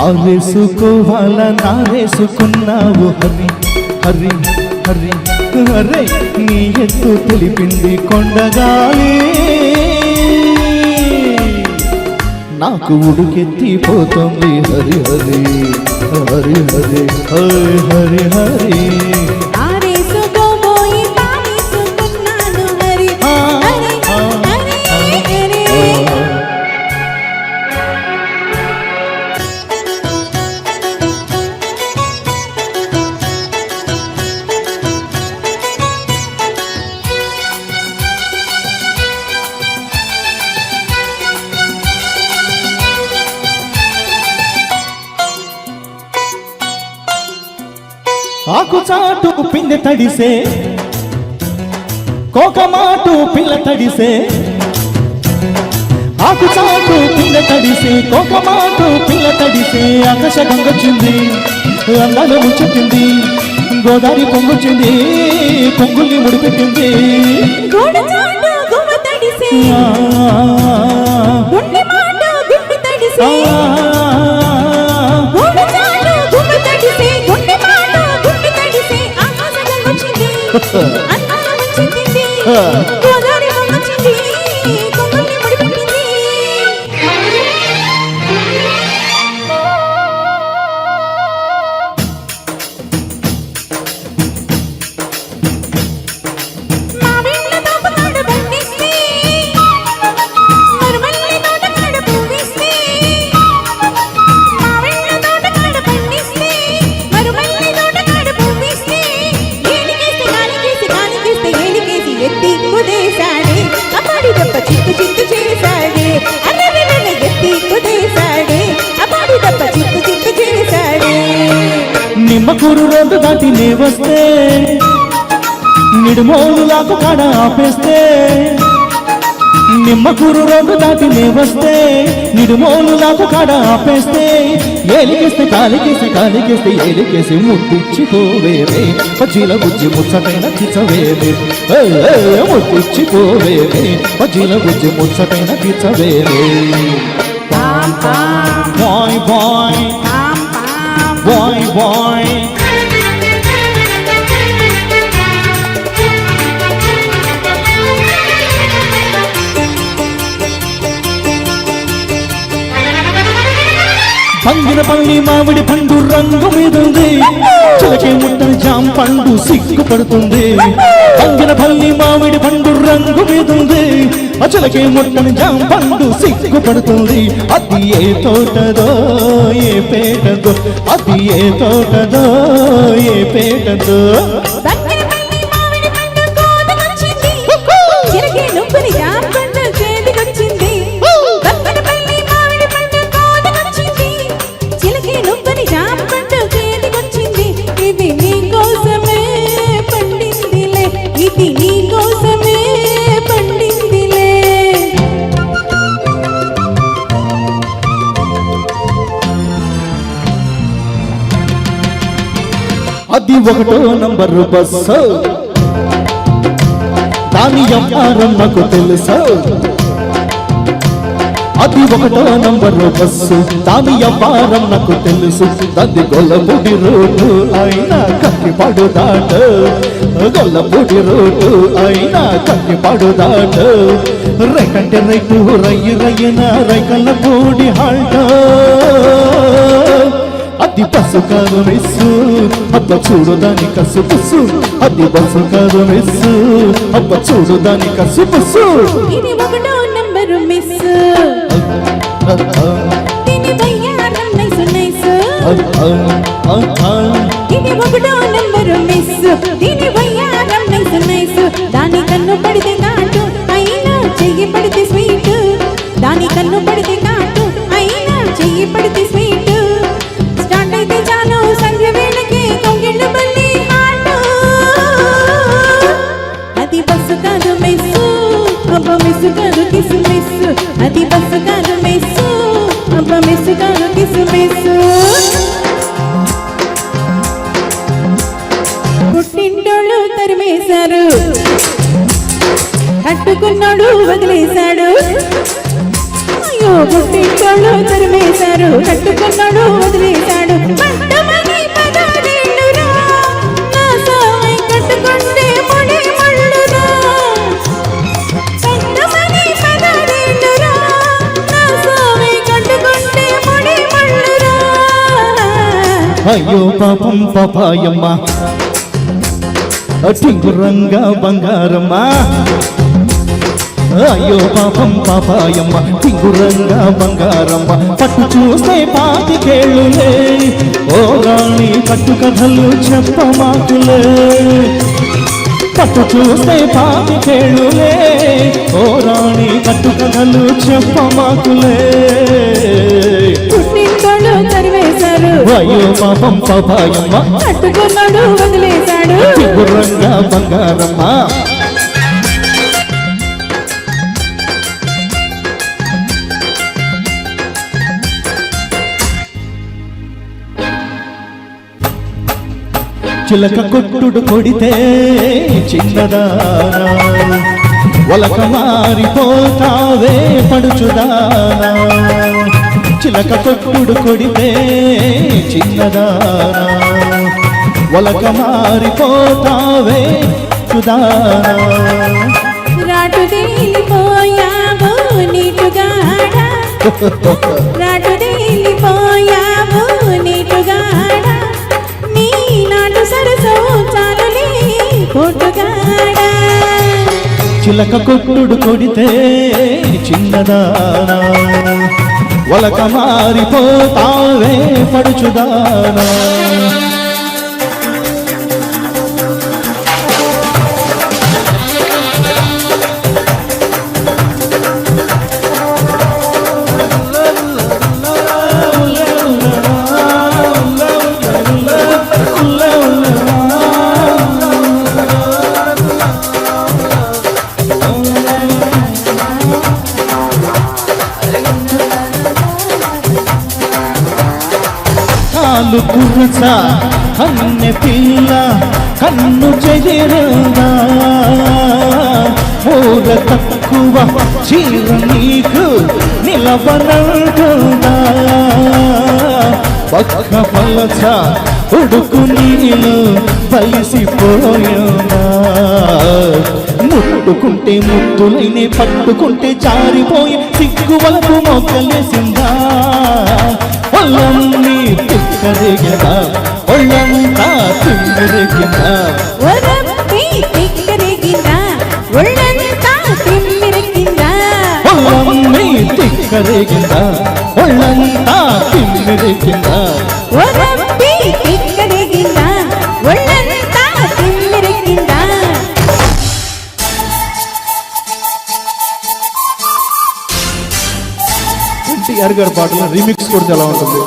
ఆరేసుకోవాలా నారేసుకున్నావు హరి హరి హరి హరే నీ ఎత్తు తెలిపింది కొండగాలి నాకు ఉడుకెత్తిపోతుంది హరి హరి హరి హరి హరి హరి హరి ఆకు చాటు పిందె తడిసే కోకమాటు పిల్ల తడిసే ఆకు చాటు పిందె తడిసే కోకమాటు పిల్ల తడిసే ఆకాశ గంగొచ్చింది అందాల ముంచెత్తింది గోదావరి పొంగొచ్చింది పొంగుల్ని ముడిపెట్టింది నిమ్మకూరు రోడ్డు దాటి నే వస్తే నిడుమోలులాకు కాడ ఆపేస్తే నిమ్మకూరు రోడ్డు దాటి నే వస్తే నిడుమోలులాకు కాడ ఆపేస్తే ఏలికేస్తే కాలికేసి కాలికేస్తే ఏలికేసి ముట్టిచ్చిపోవేరే పజ్జీల బుజ్జి ముచ్చటైన చిచ్చవేరే ముట్టిచ్చిపోవేరే పజ్జీల బుజ్జి ముచ్చటైన చిచ్చవేరే బాయ్ బాయ్ boy boy బంగినపల్లి మామిడి పండు రంగు మీదుంది చిలకే ముట్టని జామ పండు సిగ్గుపడుతుంది బంగినపల్లి మామిడి పండు రంగు మీదుంది చిలకే ముట్టని జామ పండు సిగ్గుపడుతుంది అది ఏ తోటదో ఏ పేటదో అది ఏ తోటదో ఏ పేటదో అది ఒకటో నంబరు బస్సు దాని వ్యాపారం నాకు తెలుసు అది ఒకటో నంబరు బస్సు దాని వ్యాపారం నాకు తెలుసు దాన్ని గొల్లపూడి రోడ్డు అయినా కక్కిపాడు దాట గొల్లపూడి రోడ్డు అయినా కక్కిపాడు దాట రైకంటే రైతు రయ్యి రయ్యన రైకల్లపూడి హాల్ట అది బస్సు కాదు మిస్సు అబ్బ చూడు దాని కసు బస్సు అది బస్సు కాదు మిస్సు అబ్బ చూడు దాని కసు బస్సు ఇది ఒకటో నంబరు మిస్ దీని వయ్యారం నైసు నైసు ఇది ఒకటో నంబరు మిస్ దీని వయ్యారం నైసు నైసు దాని కన్ను పడితే కాటు అయినా చెయ్యి పడితే స్వీట్ దాని కన్ను పడితే కాటు అయినా చెయ్యి పడితే స్వీట్ అది బస్సు కాదు మెస్సు అబ్బ మెస్సు కాదు కిసు మెస్సు పుట్టింటోళ్ళు తరిమేశారు కట్టుకున్నాడు వదిలేశాడు అయ్యో పుట్టింటోళ్ళు తరిమేశారు కట్టుకున్నాడు వదిలేశాడు పట్టమని పదాడేళ్ళురా నా సామై కట్టుకుంటే ముడి ముళ్ళురా పట్టమని పదాడేళ్ళురా నా సామై కట్టుకుంటే ముడి ముళ్ళురా అయ్యో పాపం పాపాయమ్మ టింగురంగా బంగారమ్మ అయ్యో పాపం పాపాయమ్మ టింగురంగా బంగారమ్మ పట్టు చూస్తే పాతికేళ్ళులే ఓ రాణి కట్టు కథలు చెప్పమాకులే పట్టు చూస్తే పాతికేళ్ళులే ఓ రాణి కట్టు కథలు చెప్పమాకులే పుట్టింటోళ్ళు తరివేశారు అయ్యో పాపం పాపాయమ్మ కట్టుకున్నాడు వదిలేశాడు టింగురంగా బంగారమ్మ చిలక కొట్టుడు కొడితే చిన్నదానా ఒలక మారిపోతావే పడుచుదానా చిలక కొట్టుడు కొడితే చిన్నదానా ఒలక మారిపోతావే చుదానా రాటు తేలిపోయావు నీటుగాడ రాటు తేలిపోయావు నీటుగాడ నీ నాటు సరసో చాలలే పోటుగాడ చిలక కొట్టుడు కొడితే చిన్నదానా ఒలక మారిపోతావే పడుచుదానా కాలు కుర్రస కన్నె పిల్ల కన్ను చెదిరిందా మూర తక్కువ చీర నీకు నిలవనంటుందా పక్క పలస ఉడుకు నీళ్ళు బలిసిపోయిందా ముట్టుకుంటే ముద్దులైనే పట్టుకుంటే జారిపోయి సిగ్గు వలకు మొగ్గలేసిందా ఒళ్ళన్నీ తిక్కరేగినా ఒళ్ళంతా తిమ్మిరిగినా ఒరప్పి తిక్కరేగిందా ఒళ్ళంతా తిమ్మిరిగిందా ఒళ్ళన్నీ తిక్కరేగినా ఒళ్ళంతా తిమ్మిరిగినా ఒరప్పి తిక్కరేగిందా ఒళ్ళంతా తిమ్మిరిగిందా ఎన్టీఆర్ గారి పాటలో రీమిక్స్ కూడా చాలా ఉంటుంది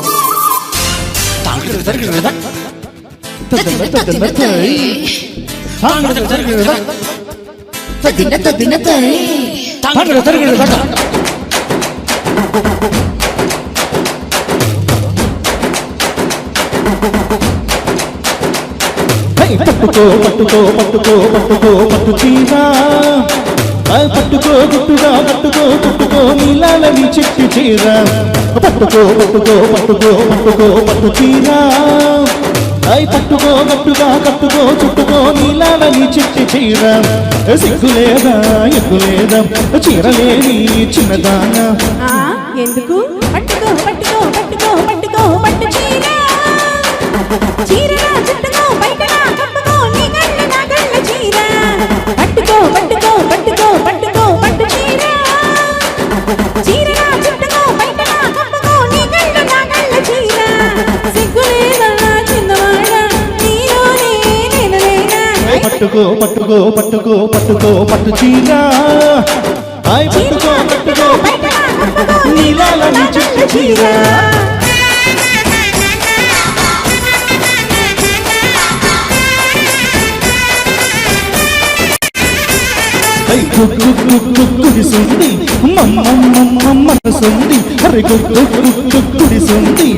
పట్టుకో పట్టుకో పట్టుకో పట్టుకో పట్టు చీరా పట్టుకో గుట్టుగా పట్టుకో పట్టుకో నీలాలని చెట్టు చీర పట్టుకో పట్టుకో పట్టుకో పట్టుకో పట్టు చీర పట్టుకో గట్టుగా కట్టుకో చుట్టుకో నీలాలని చెట్టు చీర సిగ్గులేదా ఎగ్గులేదా చీరలేని చిన్నదానా ఎందుకు పట్టుకో పట్టుకో పట్టుకో పట్టుకో పట్టు చీర చీరలా చుట్టుకో బయటనా కప్పుకో నీ గళ్ళ నా గళ్ళ చీర పట్టుకో పట్టుకో పట్టుకో పట్టుకో పట్టు చీర చీరలా చుట్టుకో బయటనా కప్పుకో నీ గళ్ళ నా గళ్ళ చీర సిగ్గులేదా చిన్నవాడ నీలోనే నేను లేనా పట్టుకో పట్టుకో పట్టుకో పట్టుకో పట్టు చీర పట్టుకో పట్టుకో నీలాలని చెట్టు చీర గుడిసుంది మనసుంది అరే గుడిసుంది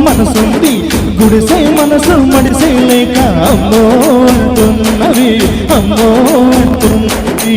మనసుంది గుడిసే మనసు మడిసే లేక అమ్మో అంటున్నవి అమ్మో అంటుంది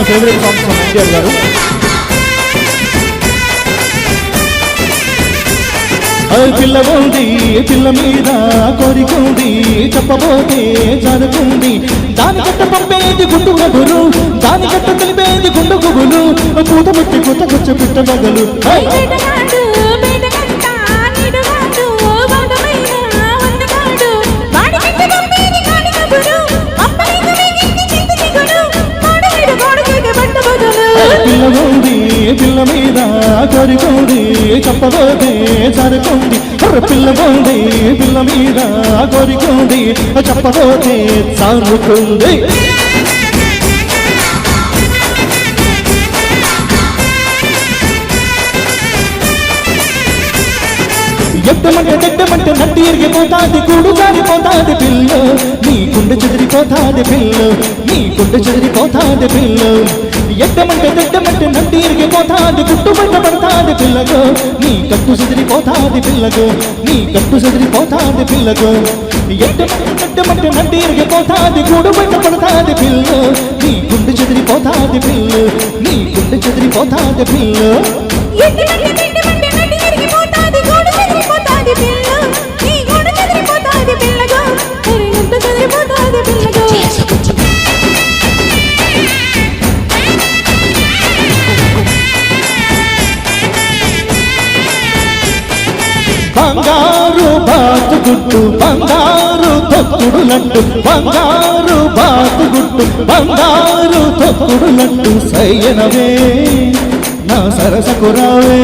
my favourite songs from NTR గారు. పిల్ల ఉంది పిల్ల మీద కోరికుంది చెప్పబోతే జరుగుతుంది దాని కట్ట పంపేది గుండు గబులు దాని కట్ట తెలిపేది గుండు గుబులు పూత పెట్టి కొత్త కొచ్చ పిట్ట బగలు వేటగాడు, వేటగంట, నిడుగాడు, వాడమైన వందగాడు. వాడికిట్ట పంపేది కాని కబురు, పంపలేక వేగింది చింత చిగురు. కోడవీడు కోడకేక పట్ట బదులు. పిల్ల ఉంది పిల్ల మీద కోరికుంది చెప్పబోతే జరుగుతుంది పిల్ల ఉంది పిల్ల మీద కోరికుంది చెప్పబోతే జరుగుతుంది. ఎట్టమంటే నట్టి ఎరిగిపోతాది గూడు జారిపోతాది పిల్ల నీ గుండె చెదిరిపోతాది పిల్ల నీ గుండె చెదిరిపోతాది పిల్ల ఎట్టమంటే నట్టి ఎరిగిపోతాది గుట్టు బయట పడతాది పిల్లగో నీ కట్టు చెదిరిపోతాది పిల్లగో నీ కట్టు చెదిరిపోతాది పిల్లగో ఎట్టమంటే నట్టి ఎరిగిపోతాది గూడు బయట పడతాది పిల్ల నీ గుండె చెదిరిపోతాది పిల్ల నీ గుండె చెదిరిపోతాది పిల్ల ఎట్టమంటే నడి ఎరిగిపోతాది, గోడు చెదిరిపోతాది పిల్ల. నీ గోడు చెదిరిపోతాది పిల్లగో, మరి గుండు చెదిరిపోతాది పిల్లగో. బంగారు బాతుగుట్టు బంగారు తొక్కుడు లడ్డు బంగారు బాతుగుట్టు బంగారు తొక్కుడు లడ్డు సయ్యనవే నా సరసకు రావే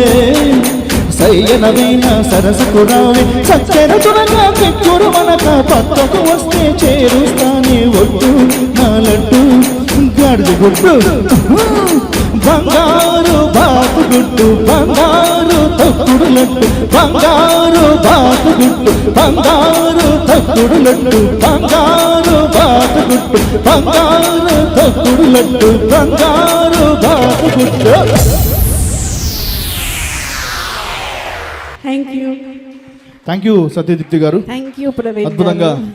సయ్యనవే నా సరసకు రావే సచ్చర చుడగా పెట్టుడు మనక పక్కకు వస్తే చేరుస్తానే ఒట్టు నా లడ్డు గాడిద గుట్టు బంగారు బాతుగుట్టు బంగారు తొక్కుడు లడ్డు బంగారు బాతుగుట్టు బంగారు తొక్కుడు లడ్డు బంగారు బాతుగుట్టు బంగారు తొక్కుడు లడ్డు బంగారు బాతుగుట్టు. థ్యాంక్ యూ థ్యాంక్ యూ సత్యదీప్తి గారు, థ్యాంక్ యూ ప్రవీణ్ అద్భుతంగా గారు.